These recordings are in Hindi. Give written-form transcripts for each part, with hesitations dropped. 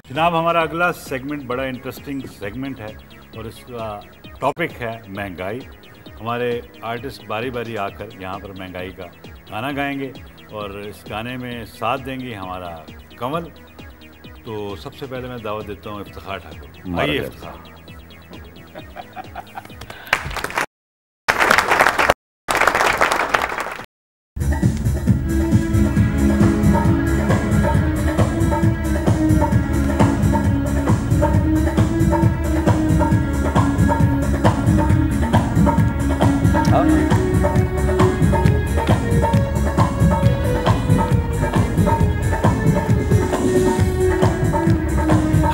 जनाब, हमारा अगला सेगमेंट बड़ा इंटरेस्टिंग सेगमेंट है और इसका टॉपिक है महंगाई। हमारे आर्टिस्ट बारी बारी आकर यहाँ पर महंगाई का गाना गाएंगे और इस गाने में साथ देंगे हमारा कमल। तो सबसे पहले मैं दावत देता हूँ इफ्तिखार ठाकुर। आइए इफ्तिखार।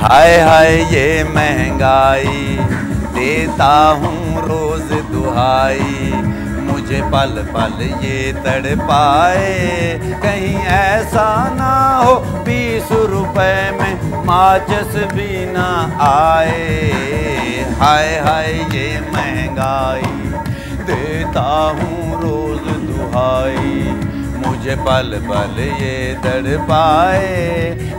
हाय हाय ये महंगाई, देता हूँ रोज दुहाई, मुझे पल पल ये तड़पाए, कहीं ऐसा ना हो 20 रुपए में माचिस भी ना आए। हाय हाय ये महंगाई, देता हूँ रोज दुहाई, मुझे पल पल ये तड़पाए,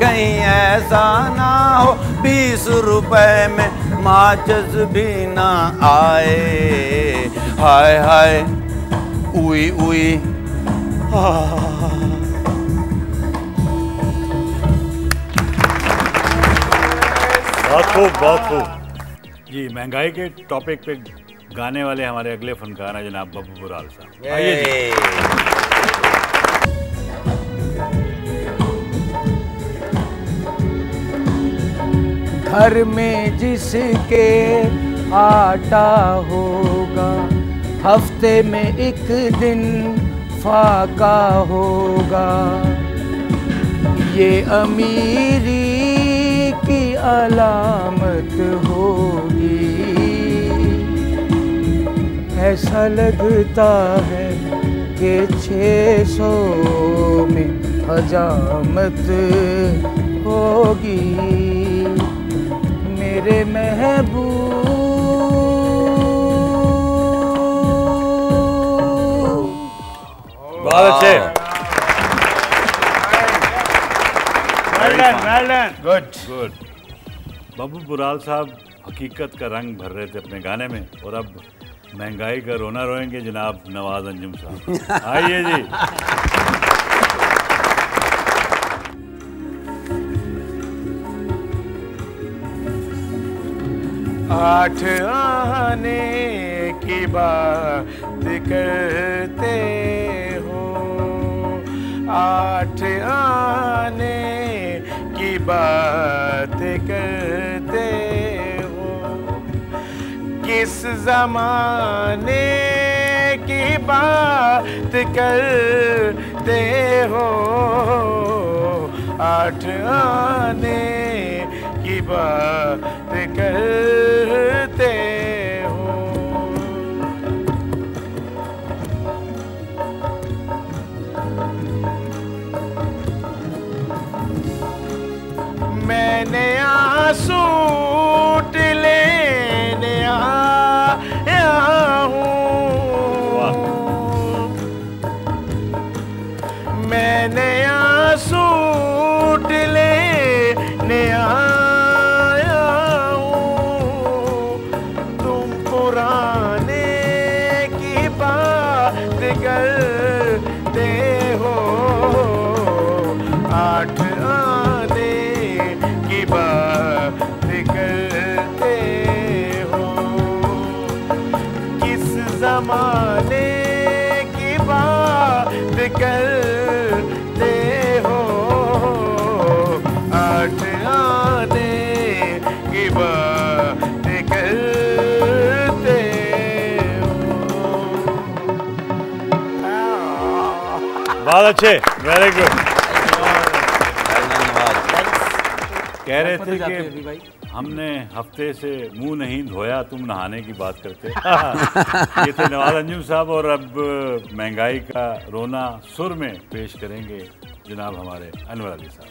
कहीं ऐसा ना हो 20 रुपए में माचिस भी ना आए। हाय हाय उई उई बहुत खूब, बहुत खूब जी। महंगाई के टॉपिक पे गाने वाले हमारे अगले फनकार हैं जनाब बब्बू बुराल साहब। आइए जी। घर में जिसके आटा होगा, हफ्ते में एक दिन फाका होगा, ये अमीरी की अलामत होगी। ऐसा लगता है कि 600 में हजामत होगी। मेरे महबूब बहुत अच्छे, गुड गुड। बब्बू बुराल साहब हकीकत का रंग भर रहे थे अपने गाने में और अब महंगाई का रोना रोएंगे जनाब नवाज अंजुम साहब। आइए जी। आठ आने की बात करते हो, आठ आने की बात करते हो, किस जमाने की बात करते हो, आठ आने की बात करते हो। मैंने सूट लेने आया हूँ, मैंने सूट लेने आया हूँ, तुम पुराने की बात करते हो, आठ आने की बात करते हो, किस जमाने की बात करते हो, आठ आने की बात करते हो। बहुत अच्छे, वेरी गुड। कह रहे थे कि हमने हफ्ते से मुंह नहीं धोया, तुम नहाने की बात करते। ये थे नवाज अंजुम साहब और अब महंगाई का रोना सुर में पेश करेंगे जनाब हमारे अनवर अली साहब।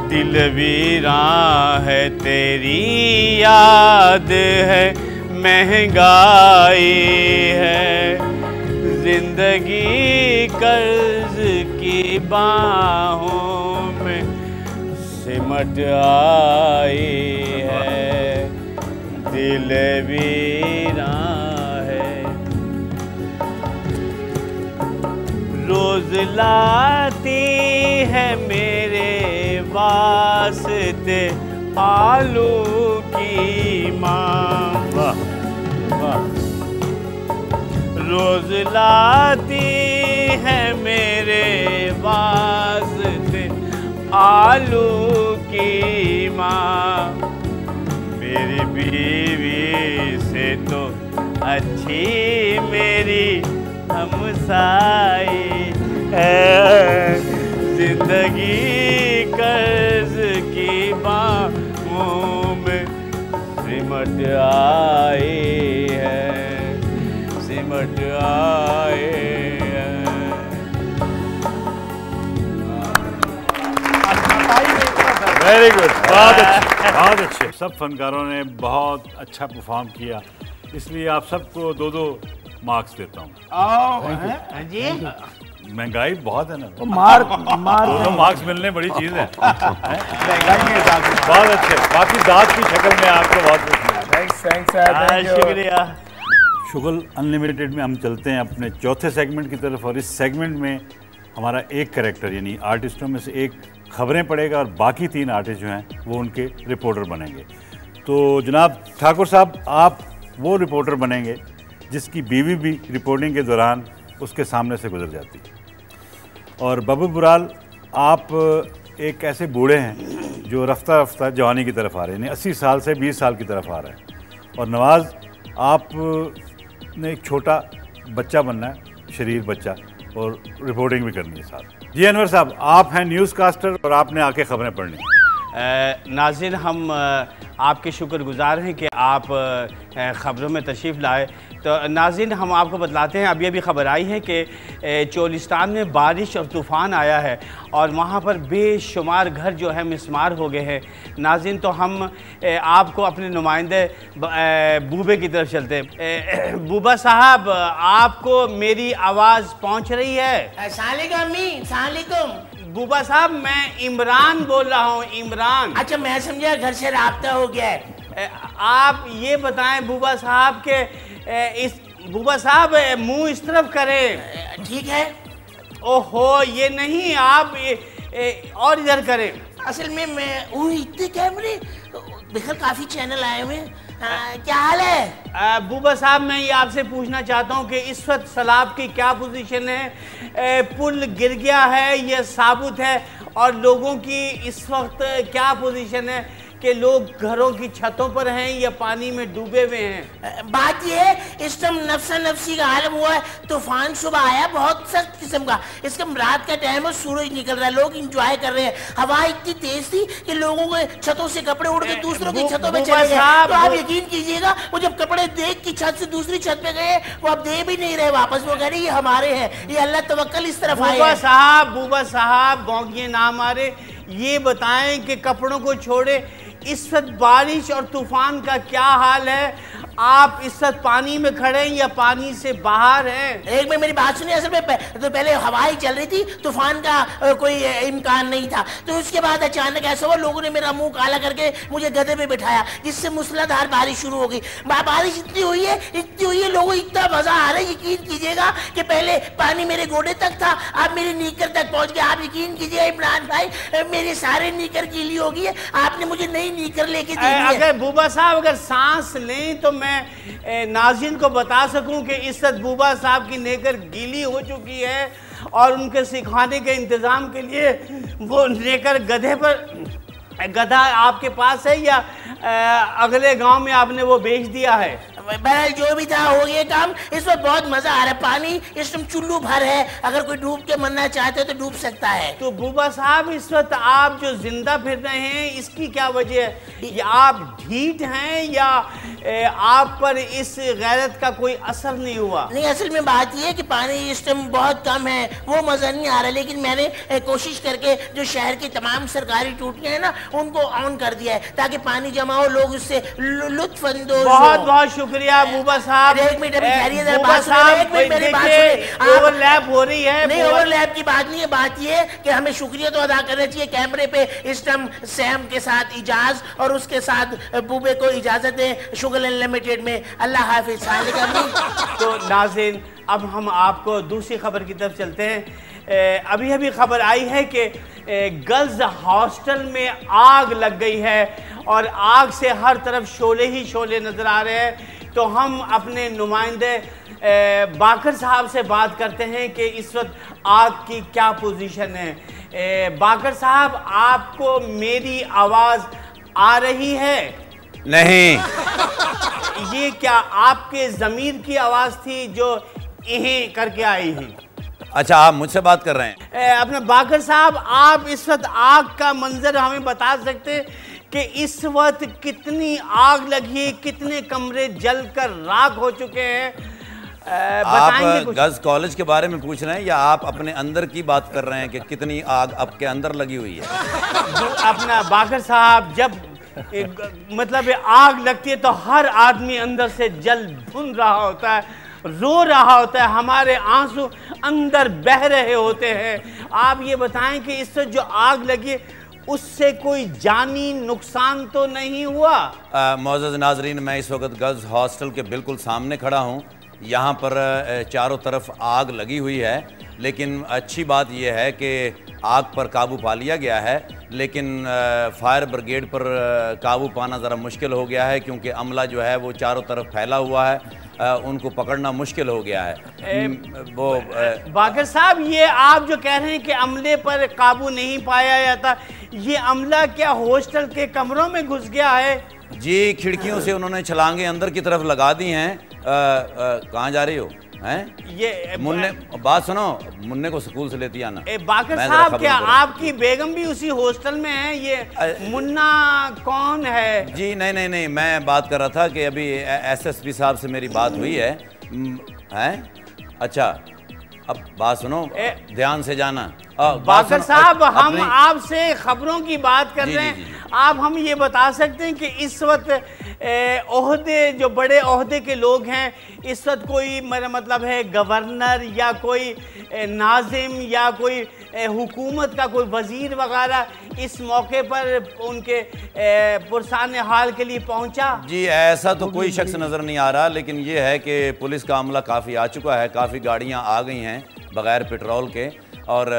दिल वीरां है तेरी याद है, महंगाई है जिंदगी कर्ज की बाहों में सिमट आई है, दिल वीरान है। रोज लाती है मेरे वास्ते आलू की माँ, रोज लाती है मेरे वास्ते आलू की माँ। मेरी बीवी से तो अच्छी मेरी हमसाई है, जिंदगी कर्ज की बाहों में सिमट आई है, सिमट आई है। वेरी गुड, बहुत अच्छे, बहुत अच्छे। सब फनकारों ने बहुत अच्छा परफॉर्म किया, इसलिए आप सबको 2-2 मार्क्स देता हूँ। जी महंगाई बहुत है ना, तो मार 2 मार्क्स मिलने बड़ी चीज़ है। बहुत अच्छे, बाकी दांत की शक्ल में आपको बहुत थैंक्स शुक्रिया। शुगल अनलिमिटेड में हम चलते हैं अपने चौथे सेगमेंट की तरफ, और इस सेगमेंट में हमारा एक कैरेक्टर यानी आर्टिस्टों में से एक खबरें पढ़ेगा और बाकी 3 आर्टिस्ट जो हैं वो उनके रिपोर्टर बनेंगे। तो जनाब ठाकुर साहब, आप वो रिपोर्टर बनेंगे जिसकी बीवी भी रिपोर्टिंग के दौरान उसके सामने से गुजर जाती है, और बब्बू बुराल आप एक ऐसे बूढ़े हैं जो रफ्ता रफ्ता जवानी की तरफ आ रहे हैं, यानी 80 साल से 20 साल की तरफ आ रहे हैं, और नवाज़ आप ने एक छोटा बच्चा बनना है, शरीर बच्चा, और रिपोर्टिंग भी करनी है साथ। जी अनवर साहब, आप हैं न्यूज़ कास्टर और आपने आके खबरें पढ़नी। नाज़रीन, हम आपके शुक्रगुजार हैं कि आप ख़बरों में तशरीफ़ लाए। तो नाज़रीन, हम आपको बतलाते हैं, अभी खबर आई है कि चोलिस्तान में बारिश और तूफ़ान आया है और वहाँ पर बेशुमार घर जो है मिस्मार हो गए हैं। नाज़रीन, तो हम आपको अपने नुमाइंदे बूबे की तरफ चलते हैं। बूबा साहब, आपको मेरी आवाज़ पहुँच रही है? बूबा साहब, मैं इमरान बोल रहा हूँ, इमरान। अच्छा, मैं समझा घर से राब्ता हो गया है। आप ये बताएं बूबा साहब के इस बूबा साहब मुंह इस तरफ करें। ठीक है। ओहो, ये नहीं, आप और इधर करें। असल में मैं इतने कैमरे देखकर काफी चैनल आए हुए हैं। क्या हाल है? बूबा साहब, मैं ये आपसे पूछना चाहता हूँ कि इस वक्त सैलाब की क्या पोजीशन है? पुल गिर गया है, ये साबुत है, और लोगों की इस वक्त क्या पोजीशन है कि लोग घरों की छतों पर हैं या पानी में डूबे हुए हैं? बात ये है, इस टाइम नफसा नफसी का आलम हुआ है। तूफान सुबह आया बहुत सख्त किस्म का, इसका रात का टाइम है, सूरज निकल रहा है, लोग इंजॉय कर रहे हैं। हवा इतनी तेज थी कि लोगों के छतों से कपड़े उड़ के दूसरों की छतों पे चले गए। तो आप यकीन कीजिएगा, वो जब कपड़े देख की छत से दूसरी छत पे गए, वो अब दे भी नहीं रहे वापस। वो कह रहे ये हमारे हैं, ये अल्लाह तवक्कल इस तरफ आए। बूबा साहब भौंकिए ना मारे, ये बताएं कि कपड़ों को छोड़े इस वक्त बारिश और तूफान का क्या हाल है? आप इस वक्त पानी में खड़े हैं या पानी से बाहर हैं? एक में मेरी बात सुनिए। असल में तो पहले हवाएं चल रही थी, तूफान का कोई इम्कान नहीं था। तो उसके बाद अचानक ऐसा हुआ, लोगों ने मेरा मुंह काला करके मुझे गधे पे बिठाया, जिससे मूसलाधार बारिश शुरू हो गई। बारिश इतनी हुई है, लोगों को इतना मजा आ रहा है, यकीन कीजिएगा कि पहले पानी मेरे गोडे तक था, अब मेरे नीकर तक पहुंच गया। आप यकीन कीजिए इमरान भाई, मेरे सारे नीकर गीली हो गई है। आपने मुझे नई नीकर लेके दी है। अगर बूबा साहब अगर सांस लें तो मैं नाज़रीन को बता सकूं कि इस वक्त बूबा साहब की नेकर गीली हो चुकी है और उनके सिखाने के इंतज़ाम के लिए वो नेकर गधा आपके पास है या अगले गांव में आपने वो बेच दिया है? बहरहाल जो भी था हो गया काम। इस वक्त बहुत मजा आ रहा है, पानी इस टाइम चुल्लू भर है, अगर कोई डूब के मरना चाहते हो तो डूब सकता है। तो बूबा साहब, इस वक्त आप जो जिंदा फिर रहे हैं, इसकी क्या वजह है? या आप ढीठ हैं या आप पर इस गैरत का कोई असर नहीं हुआ? नहीं, असल में बात यह है कि पानी इस टाइम बहुत कम है, वो मजा नहीं आ रहा। लेकिन मैंने कोशिश करके जो शहर की तमाम सरकारी टूटियां हैं ना, उनको ऑन कर दिया है ताकि पानी जमा हो, लोग उससे लुत्फ अंदोज हो। बहुत बहुत शुक्रिया शुक्रिया बूबा साहब। एक मिनट अभी ठहरिए जरा, बूबा बात सुनिए, साहब, एक मिनट मेरी बात देखिए, सुनिए। ओवरलैप हो रही है। नहीं, ओवरलैप की बात नहीं है, बात ये है कि हमें शुक्रिया तो अदा करना चाहिए कैमरे पे इस टाइम सैम के साथ इजाज और उसके साथ बूबे को इजाजत दें शुगर अनलिमिटेड में। अल्लाह हाफिज। तो नाज़रीन, अब हम आपको दूसरी खबर की तरफ चलते हैं। अभी अभी खबर आई है कि गर्ल्स हॉस्टल में आग लग गई है और आग से हर तरफ शोले ही शोले नज़र आ रहे हैं। तो हम अपने नुमाइंदे बाकर साहब से बात करते हैं कि इस वक्त आग की क्या पोजीशन है। बाकर साहब, आपको मेरी आवाज़ आ रही है? नहीं। ये क्या आपके ज़मीर की आवाज़ थी जो इहें करके आई है? अच्छा, आप मुझसे बात कर रहे हैं? अपने बाकर साहब, आप इस वक्त आग का मंजर हमें बता सकते हैं कि इस वक्त कितनी आग लगी है, कितने कमरे जलकर राख हो चुके हैं? आप गर्ल्स कॉलेज के बारे में पूछ रहे हैं या आप अपने अंदर की बात कर रहे हैं कि कितनी आग आपके अंदर लगी हुई है? अपना बाकर साहब, जब मतलब आग लगती है तो हर आदमी अंदर से जल भुन रहा होता है, रो रहा होता है, हमारे आंसू अंदर बह रहे होते हैं। आप ये बताएं कि इससे जो आग लगी उससे कोई जानी नुकसान तो नहीं हुआ? मौजूद नाजरीन, मैं इस वक्त गर्ल्स हॉस्टल के बिल्कुल सामने खड़ा हूँ। यहाँ पर चारों तरफ आग लगी हुई है, लेकिन अच्छी बात यह है कि आग पर काबू पा लिया गया है, लेकिन फायर ब्रिगेड पर काबू पाना ज़रा मुश्किल हो गया है क्योंकि अमला जो है वो चारों तरफ फैला हुआ है, उनको पकड़ना मुश्किल हो गया है। वो बाकर साहब, ये आप जो कह रहे हैं कि अमले पर काबू नहीं पाया जाता, ये अमला क्या हॉस्टल के कमरों में घुस गया है? जी, खिड़कियों से उन्होंने छलांगे अंदर की तरफ लगा दी हैं। कहाँ जा रही हो? हैं? ये मुन्ने, बात सुनो, मुन्ने को स्कूल से लेती आना। बाकर साहब, क्या आपकी बेगम भी उसी हॉस्टल में है? ये मुन्ना कौन है? जी नहीं, मैं बात कर रहा था कि अभी एसएसपी साहब से मेरी बात हुई है। हैं? अच्छा, अब बात सुनो, ध्यान से जाना। बाकर साहब, हम आपसे खबरों की बात कर रहे हैं। आप हम ये बता सकते हैं कि इस वक्त ओहदे, जो बड़े ओहदे के लोग हैं, इस वक्त कोई मेरा मतलब है गवर्नर या कोई नाजिम या कोई हुकूमत का कोई वजीर वगैरह इस मौके पर उनके पुरसान हाल के लिए पहुंचा? जी, ऐसा तो कोई शख्स नज़र नहीं आ रहा, लेकिन ये है कि पुलिस का अमला काफ़ी आ चुका है, काफ़ी गाड़ियाँ आ गई हैं बग़ैर पेट्रोल के, और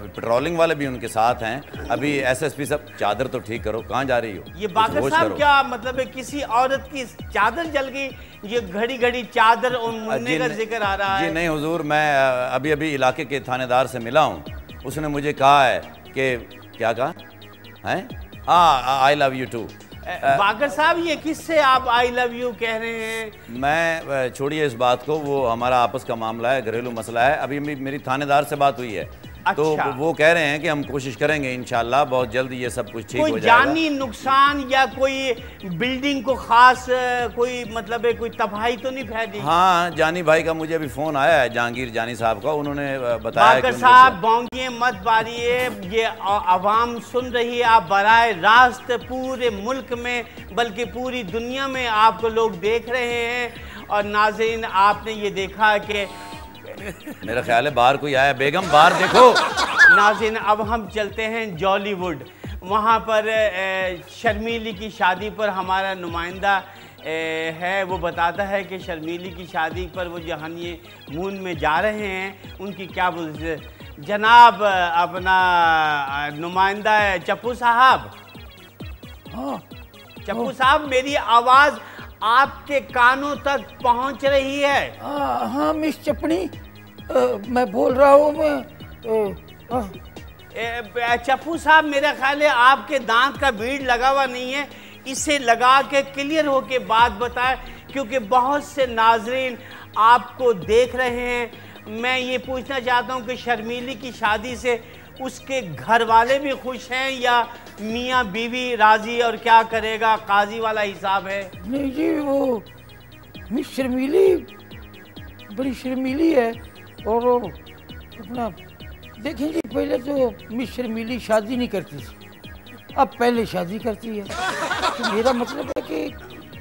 पेट्रोलिंग वाले भी उनके साथ हैं। अभी एसएसपी साहब, चादर तो ठीक करो, कहाँ जा रही हो? ये बाकर साहब, क्या मतलब है किसी औरत की चादर जल गई? ये घड़ी घड़ी चादर और मुन्ने का जिक्र आ रहा है। जी नहीं हुजूर, मैं अभी अभी इलाके के थानेदार से मिला हूँ, उसने मुझे कहा है कि क्या कहा है? हाँ, आई लव यू टू। बाकर साहब, ये किससे आप आई लव यू कह रहे हैं? मैं छोड़िए इस बात को, वो हमारा आपस का मामला है, घरेलू मसला है। अभी मेरी थानेदार से बात हुई है। अच्छा। तो वो कह रहे हैं कि हम कोशिश करेंगे इंशाल्लाह बहुत जल्द ये सब कुछ ठीक हो जाएगा। कोई जानी नुकसान या कोई बिल्डिंग को खास कोई मतलब है कोई तबाही तो नहीं फैली? हाँ, जानी भाई का मुझे अभी फोन आया है, जहांगीर जानी साहब का, उन्होंने बताया बाकर साहब, बोंगिए मत बारिए, ये आवाम सुन रही है। आप बराए रास्त पूरे मुल्क में बल्कि पूरी दुनिया में आपको लोग देख रहे हैं। और नाज़रीन, आपने ये देखा कि मेरा ख्याल है बाहर कोई आया। बेगम, बाहर देखो। नाज़रीन, अब हम चलते हैं जॉलीवुड। वहाँ पर शर्मीली की शादी पर हमारा नुमाइंदा है, वो बताता है कि शर्मीली की शादी पर वो जहाँ ये मून में जा रहे हैं उनकी क्या पोजीशन। जनाब, अपना नुमाइंदा है चप्पू साहब। हाँ, चप्पू साहब, मेरी आवाज़ आपके कानों तक पहुंच रही है? हाँ मिस चपनी, मैं बोल रहा हूँ। चप्पू साहब, मेरा ख्याल है आपके दांत का भीड़ लगा हुआ नहीं है, इसे लगा के क्लियर होके बात बताएं, क्योंकि बहुत से नाजरीन आपको देख रहे हैं। मैं ये पूछना चाहता हूँ कि शर्मीली की शादी से उसके घर वाले भी खुश हैं या मियाँ बीवी राजी, और क्या करेगा, काजी वाला हिसाब है? नहीं जी, वो मिस शर्मीली बड़ी शर्मीली है। और अपना देखें जी, पहले तो मिस शर्मीली शादी नहीं करती थी, अब पहले शादी करती है। तो मेरा मतलब है कि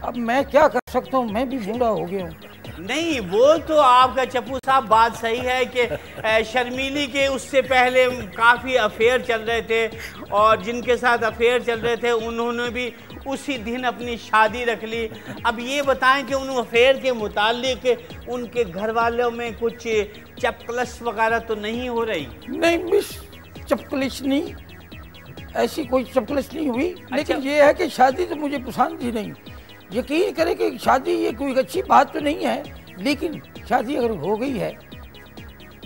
अब मैं क्या कर सकता हूँ, मैं भी बूढ़ा हो गया हूँ। नहीं, वो तो आपका चप्पू साहब बात सही है कि शर्मीली के उससे पहले काफ़ी अफेयर चल रहे थे, और जिनके साथ अफेयर चल रहे थे उन्होंने भी उसी दिन अपनी शादी रख ली। अब ये बताएं कि उन अफेयर के मुतालिक उनके घर वालों में कुछ चपकलस वगैरह तो नहीं हो रही? नहीं मिस, चपकलिश नहीं, ऐसी कोई चपकलिश नहीं हुई। लेकिन ये है कि शादी तो मुझे पसंद ही नहीं। यकीन करें कि शादी ये कोई अच्छी बात तो नहीं है, लेकिन शादी अगर हो गई है,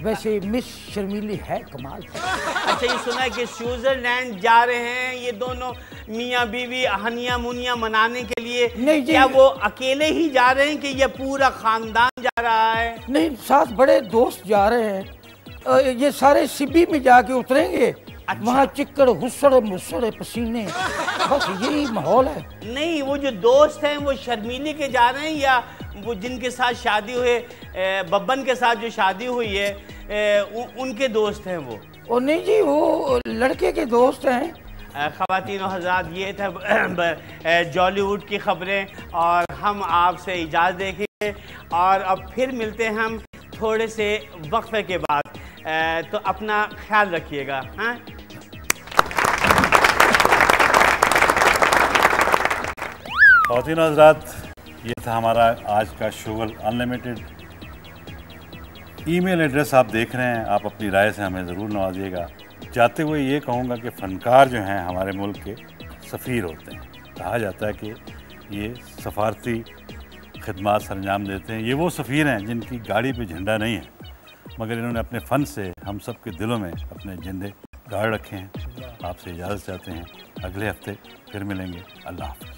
वैसे मिस शर्मीली है कमाल। अच्छा, ये सुना है कि स्विट्जरलैंड जा रहे हैं ये दोनों मियाँ बीवी हनिया मुनिया मनाने के लिए। नहीं जी, क्या वो अकेले ही जा रहे हैं कि ये पूरा खानदान जा रहा है? नहीं, साथ बड़े दोस्त जा रहे हैं। ये सारे सिब्बी में जाके उतरेंगे। अच्छा। वहाँ चिक्कड़ हुस्सड़ मुस्सड़ पसीने, बस यही माहौल है। नहीं, वो जो दोस्त हैं वो शर्मीली के जा रहे हैं या वो जिनके साथ शादी हुए, बब्बन के साथ जो शादी हुई है, उनके दोस्त हैं वो? और नहीं जी, वो लड़के के दोस्त हैं। ख़वातीन और हज़रात, ये था जॉलीवुड की खबरें, और हम आपसे इजाज़त देंगे और अब फिर मिलते हैं हम थोड़े से वक्फे के बाद। तो अपना ख्याल रखिएगा। हाँ, ख़वातीन और हज़रात, ये था हमारा आज का शुगल अनलिमिटेड। ईमेल एड्रेस आप देख रहे हैं, आप अपनी राय से हमें ज़रूर नवाजिएगा। जाते हुए ये कहूँगा कि फ़नकार जो हैं हमारे मुल्क के सफ़ीर होते हैं। कहा जाता है कि ये सफारती खिदमात सरंजाम देते हैं। ये वो सफ़ीर हैं जिनकी गाड़ी पे झंडा नहीं है, मगर इन्होंने अपने फ़न से हम सब के दिलों में अपने झंडे गाड़ रखे हैं। आपसे इजाज़त चाहते हैं, अगले हफ्ते फिर मिलेंगे। अल्लाह हाफ़िज़।